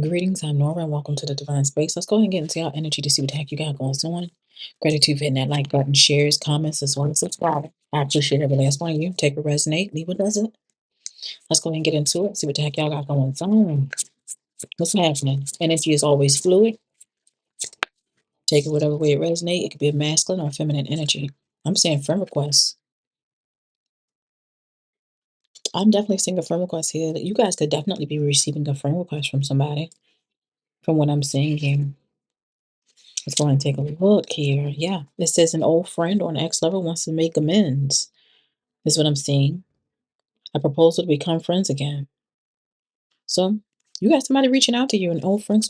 Greetings, I'm Nora, and welcome to the Divine Space. Let's go ahead and get into our energy to see what the heck you got going on. Gratitude for hitting that like button, shares, comments, as well as subscribing. I appreciate every last one of you. Take a resonate, leave what doesn't. Let's go ahead and get into it, see what the heck y'all got going on. What's happening? Energy is always fluid. Take it whatever way it resonates. It could be a masculine or feminine energy. I'm saying friend requests. I'm definitely seeing a friend request here. You guys could definitely be receiving a friend request from somebody, from what I'm seeing here. Let's go and take a look here. Yeah, it says an old friend or an ex-lover wants to make amends. This is what I'm seeing. A proposal to become friends again. So you got somebody reaching out to you, an old friend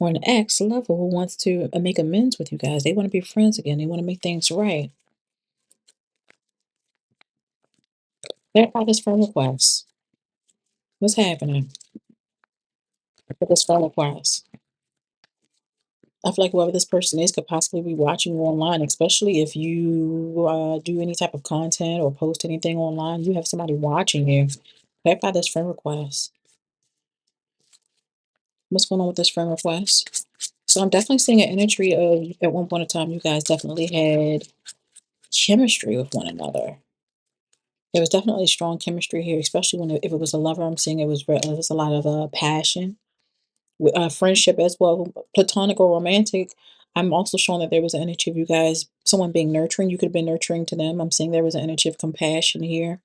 or an ex-lover who wants to make amends with you guys. They want to be friends again. They want to make things right. Clarify this friend request. What's happening with this friend request? I feel like whoever this person is could possibly be watching you online, especially if you do any type of content or post anything online. You have somebody watching you. Clarify this friend request. What's going on with this friend request? So I'm definitely seeing an energy of at one point in time, you guys definitely had chemistry with one another. There was definitely strong chemistry here, especially if it was a lover. I'm seeing it was a lot of passion, friendship as well, platonic or romantic. I'm also showing that there was an energy of you guys, someone being nurturing. You could have been nurturing to them. I'm seeing there was an energy of compassion here.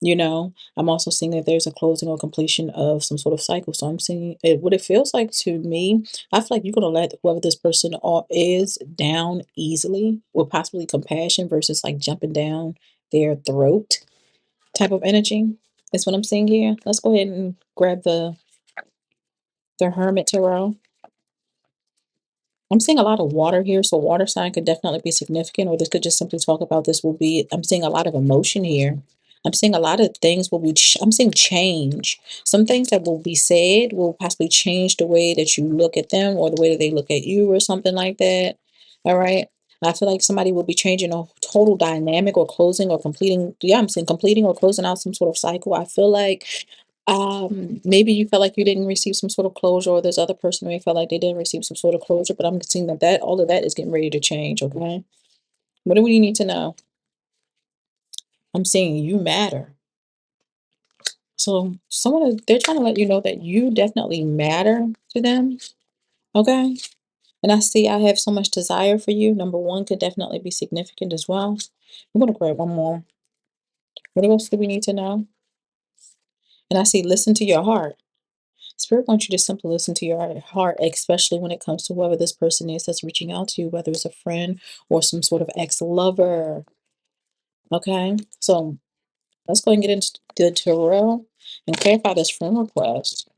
I'm also seeing that there's a closing or completion of some sort of cycle. So I'm seeing it, what it feels like to me. I feel like you're gonna let whoever this person is down easily with possibly compassion versus like jumping down their throat type of energy. That's what I'm seeing here. Let's go ahead and grab the Hermit Tarot. I'm seeing a lot of water here, so water sign could definitely be significant, or this could just simply talk about this will be. I'm seeing a lot of emotion here. I'm seeing a lot of things will be. I'm seeing change. Some things that will be said will possibly change the way that you look at them, or the way that they look at you, or something like that. All right. I feel like somebody will be changing a total dynamic or closing or completing. Yeah, I'm saying completing or closing out some sort of cycle. I feel like maybe you felt like you didn't receive some sort of closure, or this other person may felt like they didn't receive some sort of closure, but I'm seeing that all of that is getting ready to change, okay? What do we need to know? I'm seeing you matter. So they're trying to let you know that you definitely matter to them, okay? And I have so much desire for you. Number one could definitely be significant as well. I'm gonna grab one more. What else do we need to know? And I see listen to your heart. Spirit wants you to simply listen to your heart, especially when it comes to whoever this person is that's reaching out to you, whether it's a friend or some sort of ex-lover. Okay, so let's go and get into the tarot and clarify this friend request.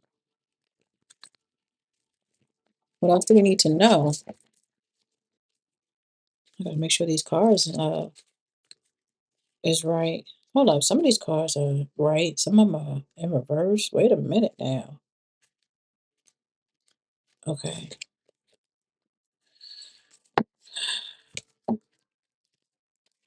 What else do we need to know? I gotta make sure these cards is right. Hold up, some of these cards are right, some of them are in reverse. Wait a minute now. Okay.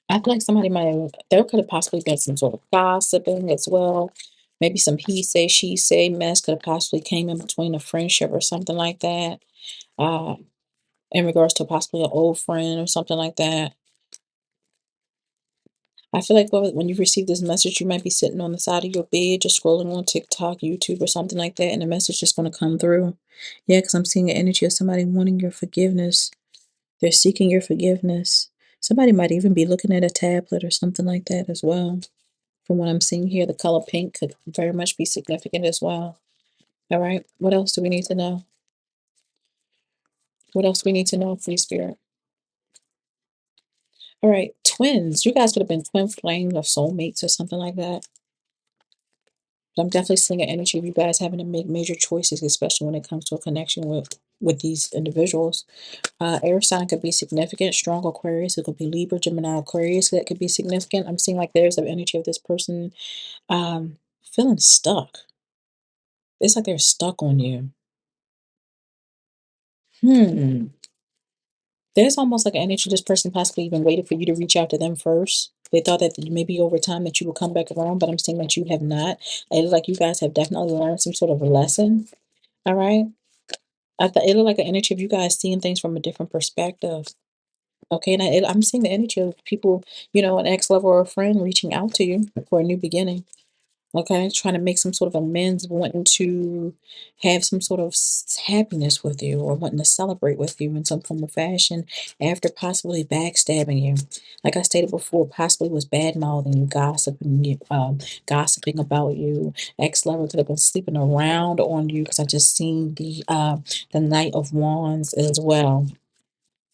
I feel like there could have possibly been some sort of gossiping as well. Maybe some he say, she say mess could have possibly came in between a friendship or something like that. Uh, in regards to possibly an old friend or something like that. I feel like when you receive this message, you might be sitting on the side of your bed, just scrolling on TikTok, YouTube, or something like that, and the message is going to come through. Yeah, because I'm seeing an energy of somebody wanting your forgiveness. They're seeking your forgiveness. Somebody might even be looking at a tablet or something like that as well. From what I'm seeing here, the color pink could very much be significant as well. All right. What else do we need to know? What else do we need to know, Free Spirit? All right. Twins. You guys could have been twin flames or soulmates or something like that. But I'm definitely seeing an energy of you guys having to make major choices, especially when it comes to a connection with these individuals. Air sign could be significant. Strong Aquarius. It could be Libra, Gemini, Aquarius. That could be significant. I'm seeing like there's an energy of this person feeling stuck. It's like they're stuck on you. Hmm. There's almost like an energy this person possibly even waited for you to reach out to them first. They thought that maybe over time that you would come back around, but I'm seeing that you have not. It looks like you guys have definitely learned some sort of a lesson. All right. I thought it looked like an energy of you guys seeing things from a different perspective. Okay, and I'm seeing the energy of people, an ex lover or a friend reaching out to you for a new beginning. Okay, trying to make some sort of amends, wanting to have some sort of happiness with you or wanting to celebrate with you in some form of fashion after possibly backstabbing you. Like I stated before, possibly was bad mouthing you, gossiping about you. Ex lover could have been sleeping around on you because I just seen the Knight of Wands as well.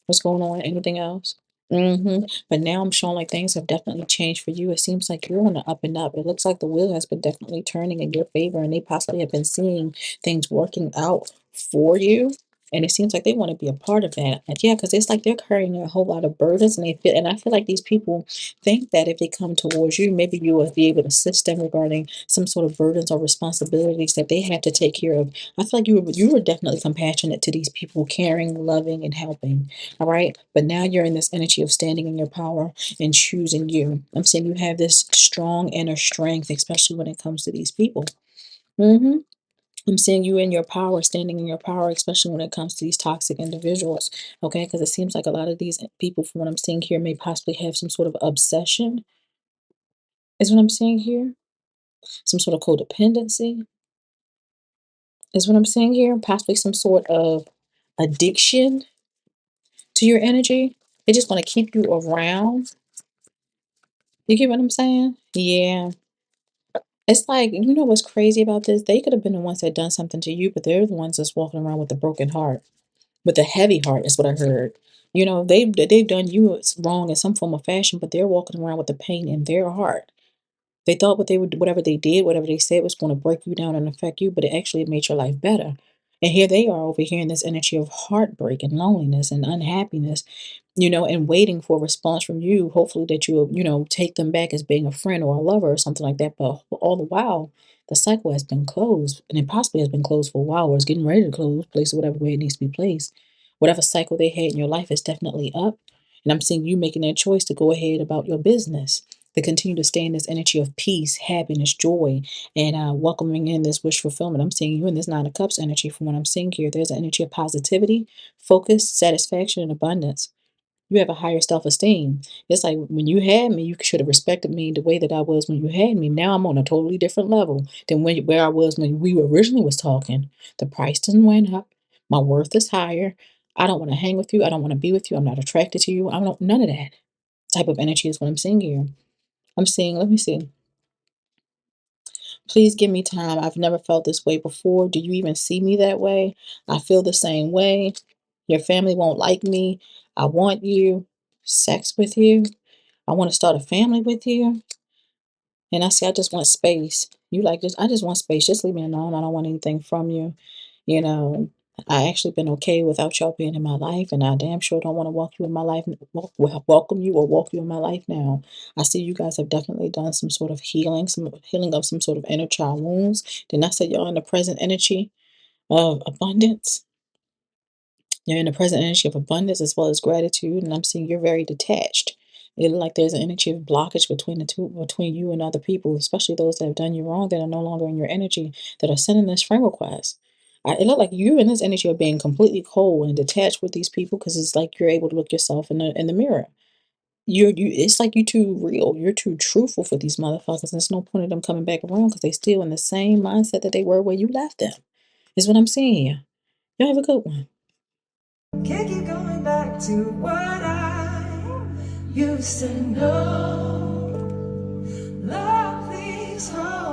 What's going on? Anything else? But now I'm showing like things have definitely changed for you. It seems like you're on the up and up. It looks like the wheel has been definitely turning in your favor, and they possibly have been seeing things working out for you. And it seems like they want to be a part of that. And yeah, because it's like they're carrying a whole lot of burdens, and and I feel like these people think that if they come towards you, maybe you will be able to assist them regarding some sort of burdens or responsibilities that they have to take care of. I feel like you were definitely compassionate to these people, caring, loving, and helping. All right. But now you're in this energy of standing in your power and choosing you. I'm saying you have this strong inner strength, especially when it comes to these people. hmm I'm seeing you in your power, standing in your power, especially when it comes to these toxic individuals. Okay. Because it seems like a lot of these people, from what I'm seeing here, may possibly have some sort of obsession, is what I'm seeing here. Some sort of codependency, is what I'm seeing here. Possibly some sort of addiction to your energy. They just want to keep you around. You get what I'm saying? Yeah. It's like, what's crazy about this? They could have been the ones that done something to you, but they're the ones that's walking around with a broken heart, with a heavy heart, is what I heard. They've done you wrong in some form of fashion, but they're walking around with the pain in their heart. They thought what they would, whatever they did, whatever they said was going to break you down and affect you, but it actually made your life better. And here they are over here in this energy of heartbreak and loneliness and unhappiness, and waiting for a response from you, hopefully that you'll, take them back as being a friend or a lover or something like that. But all the while, the cycle has been closed, and it possibly has been closed for a while, or it's getting ready to close, place it whatever way it needs to be placed. Whatever cycle they had in your life is definitely up. And I'm seeing you making that choice to go ahead about your business, to continue to stay in this energy of peace, happiness, joy, and welcoming in this wish fulfillment. I'm seeing you in this Nine of Cups energy from what I'm seeing here. There's an energy of positivity, focus, satisfaction, and abundance. You have a higher self-esteem. It's like when you had me, you should have respected me the way that I was when you had me. Now I'm on a totally different level than where I was when we originally was talking. The price done went up. My worth is higher. I don't want to hang with you. I don't want to be with you. I'm not attracted to you. I don't none of that type of energy is what I'm seeing here. I'm seeing, let me see. Please give me time. I've never felt this way before. Do you even see me that way? I feel the same way. Your family won't like me. I want you. Sex with you. I want to start a family with you. And I say, I just want space. You like this? I just want space. Just leave me alone. I don't want anything from you. You know, I actually been okay without y'all being in my life, and I damn sure don't want to walk you in my life, welcome you or walk you in my life now. I see you guys have definitely done some sort of healing, some healing of some sort of inner child wounds. Didn't I say y'all in the present energy of abundance? You're in the present energy of abundance as well as gratitude, and I'm seeing you're very detached. It look like there's an energy of blockage between the two, between you and other people, especially those that have done you wrong, that are no longer in your energy, that are sending this friend request. It look like you and this energy are being completely cold and detached with these people because it's like you're able to look yourself in the mirror. It's like you too real. You're too truthful for these motherfuckers. And there's no point of them coming back around because they still in the same mindset that they were where you left them. Is what I'm seeing here. Y'all have a good one. Can't keep going back to what I used to know. Love, please hold.